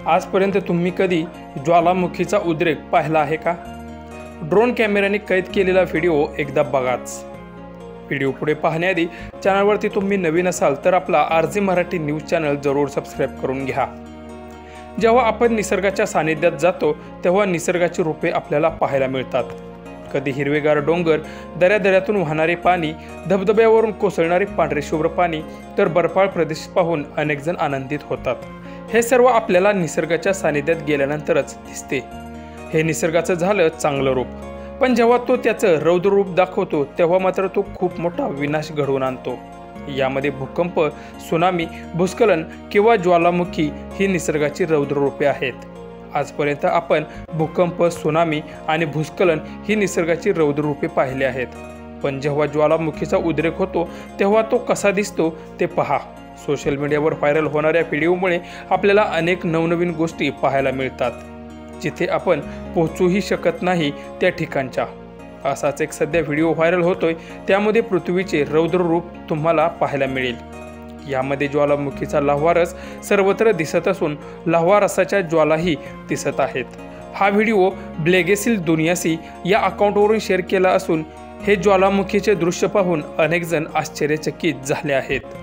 आजपर्यंत तुम्ही कधी ज्वालामुखीचा उद्रेक पाहिला आहे का? ड्रोन कॅमेऱ्याने कैद केलेला व्हिडिओ एकदा बघाच। व्हिडिओ पुढे पाहण्याआधी चॅनलवरती तुम्ही नवीन असाल तर आपला RJ मराठी न्यूज चॅनल जरूर सबस्क्राईब करून घ्या। जेव्हा आपण निसर्गाच्या सानिध्यात जातो तेव्हा निसर्गाची रूपे आपल्याला पाहायला मिळतात। कधी हिरवेगार डोंगर, दऱ्यादऱ्यातून वाहणारे पाणी, धबधब्यावरून कोसळणारे पांढरे शुभ्र पाणी, तर बर्फाळ प्रदेश पाहून अनेक जण आनंदित होतात। हे सर्व आपल्याला निसर्गाच्या सानिध्यात गेल्यानंतरच दिसते। हे निसर्गाचं झालं चांगलं रूप, पण जेव्हा तो त्याचं रौद्र रूप दाखवतो तेव्हा मात्र तो खूप मोठा विनाश घडवून आणतो। यामध्ये भूकंप, सुनामी, भूस्खलन किंवा ज्वालामुखी ही निसर्गाची रौद्र रूपे आहेत। आजपर्यंत आपण भूकंप, सुनामी आणि भूस्खलन ही निसर्गाची रौद्र रूपे पाहिली आहेत, पण जेव्हा ज्वालामुखीचा उद्रेक होतो तेव्हा तो कसा दिसतो ते पहा। सोशल मीडियावर व्हायरल होणाऱ्या व्हिडिओमुळे आपल्याला अनेक नवनवीन गोष्टी पाहायला मिळतात, जिथे आपण पोहोचूही शकत नाही त्या ठिकाणच्या। असाच एक सध्या व्हिडिओ व्हायरल होतोय, त्यामध्ये पृथ्वीचे रौद्र रूप तुम्हाला पाहायला मिळेल। यामध्ये ज्वालामुखीचा लाव्हारस सर्वत्र दिसत असून लाव्हारसाच्या ज्वालाही दिसत आहेत। हा व्हिडिओ ब्लेगेसिल दुनियासी या अकाउंटवरून शेअर केला असून हे ज्वालामुखीचे दृश्य पाहून अनेक जण आश्चर्यचकित झाले आहेत।